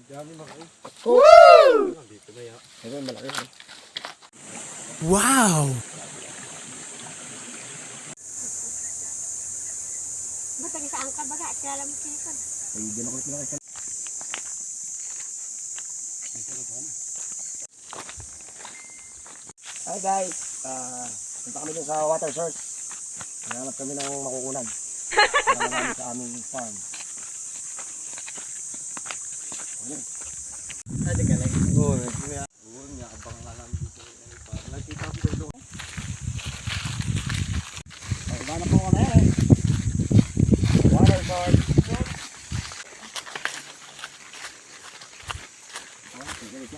Dami malaki. Woo! Dito na yan. Ito malaki. Wow! Matagi sa angka baga, kaya lang silikon. Ay, di na ko pinakita. Hi guys! Punta kami dun sa water source. Hanap kami ng makukunan. Para marami sa aming farm. Ano? Ate ka lang. Oo, nakabang nga lang dito. Nakita ko dito. Oh, iba na po kami eh. Water source. Oh, sige dito.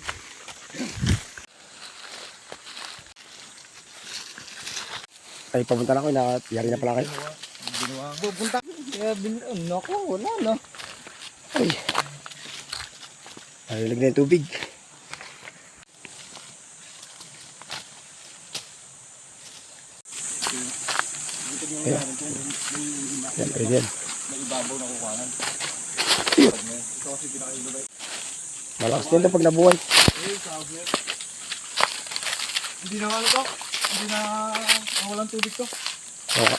Ay, papunta na ako. Yari na pala kayo. Pupunta. Kaya naku, wala no. Ay. Nalilig na yung tubig. Ayan. Ayan, pwede yan. May ibabaw na kukuhanan. Ito kasi pinakailubay. Malakas din ito pag nabuhay. Sabi yan. Hindi na ano to. Hindi na walang tubig to. Okay.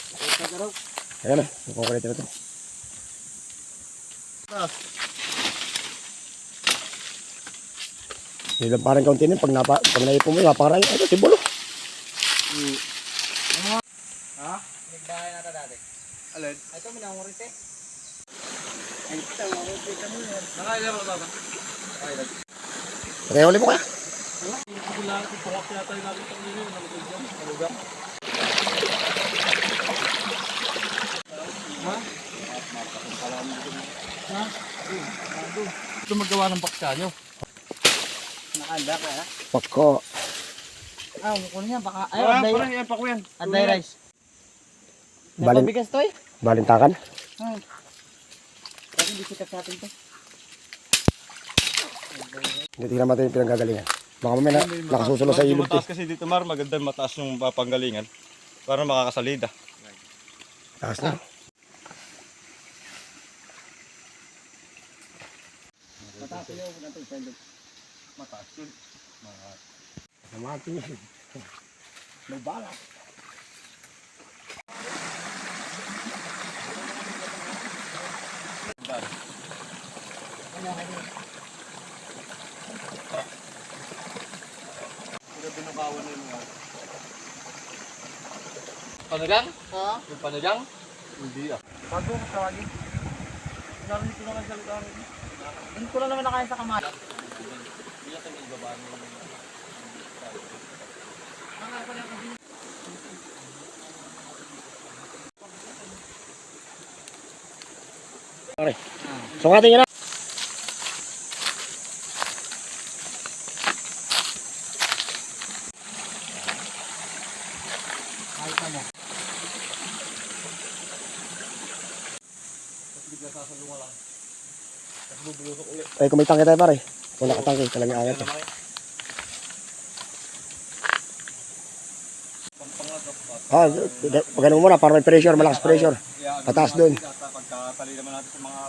Ayan na. Nakukulit na ito. Nilang parang kaunti na yun. Pag naipon mo, napakarami. Ito, simbolo. Ha? Nagbahay na dati. Alin? Ito, minangurite. Ay, ito. Makikita mo yan. Nakailan mo ba? Nakailan. Kaya uli mo kaya. Hindi lang. Ipukak yata yung natin itong nilo. Namatid dyan. Malugang. Ha? Ha? Ito magawa ng baksa nyo. Nakanda ka ha? Pako. Ah, kunin niya baka. Ay, Ah, anday. parang yan, pako yan. Anday rice. Balin- Napabigas to eh. Balintakan. Kasi hindi sikat sa atin to. Hindi tingnan natin yung pinanggagalingan. Baka mamaya nakasusunod sa ilog. Mataas kasi dito, Mar. Maganda mataas yung papanggalingan. Para makakasalida. Taas na. Mataas yun. Mataas yun. Namati yun. May balas. Pinakawan na yun. Panagang? Oo. Yung panagang? Hindi ah. Bago ko tawagin. Narinig ko naman salita rin. Hindi ko lang naman nakain sa kamay. Hindi natin ibaba mo. Okay. So ating yun na. Kahit na mo. Tapos bigla sasalunga lang. Tapos bubulusok ulit. Ay, kung may tangke tayo pare. Kung nakatangke, talagang angat. Yan naman eh. Pangpangat dapat. Pag ano mo muna, para may pressure, malakas pressure. Pataas doon. Pagkatali naman natin sa mga...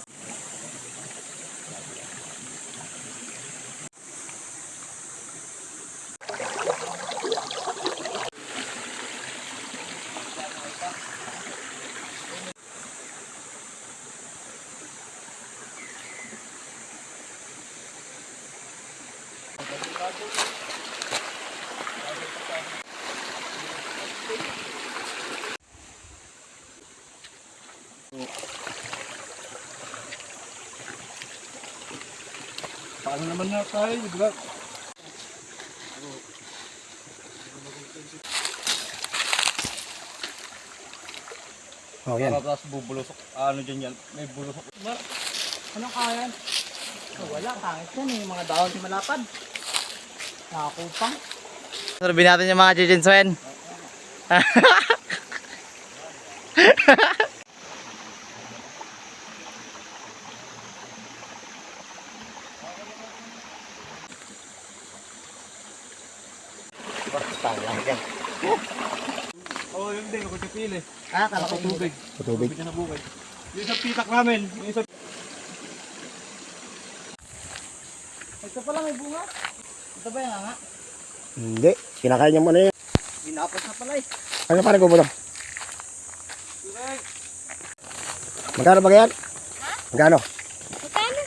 Paano naman na tayo, diba? Oh, yan. Para tapos bubulusok. Ano dyan yan? May bulusok. Anong kaya? Oh, wala, kahit yan eh. Yung mga dahon si malapad. Nakakupang. Sabi natin yung mga chichinswen. Oo, yun din. Ako pili. Ah, kala ko Tubig. Sa tubig. Tubig na bukay. Yung sa pitak namin. Yung sa... Ito pala may bunga. Ito ba yung nga? Hindi. Kinakain niya muna yun. Ginapos na pala eh. Ano pare ko ba ito? Magkano ba yan? Magkano? Magkano?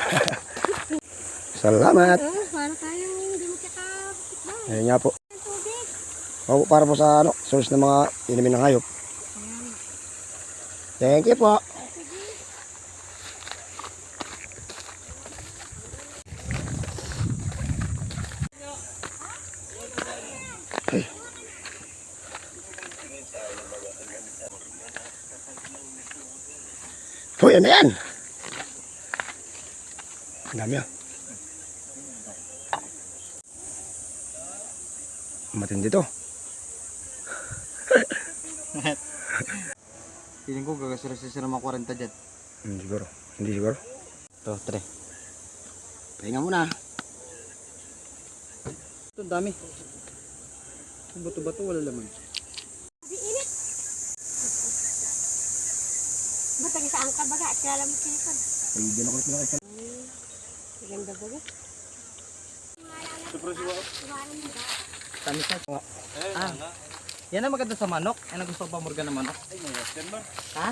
Salamat. Para kayong hindi mo kakabukit ba? Ayun nga po. Ang tubig. O, para po sa source ng mga inumin ng hayop. Thank you po. Hoy, ano yan? Ang dami ah. Matindi to. Feeling ko gagasira-sira ng mga 40 dyan. Siguro. Hindi siguro. Ito, 3. Pahinga muna. Ito, dami. Bato-bato, wala laman. Di init. Ba't sa angkal baga at kilala mo sinipan? Ay, di na ko ito. Maganda baga. Iwanan mo ba? Tamis na. Yan ang maganda sa manok. Yan ang gusto ko pamurga ng manok. Ha?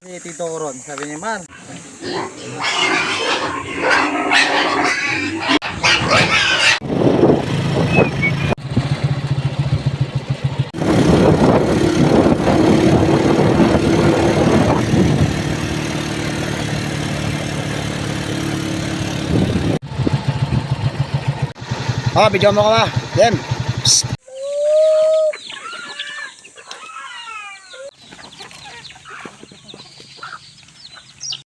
Si Tito Ron, sabi niya, Man, Video mo ka ba? Dem.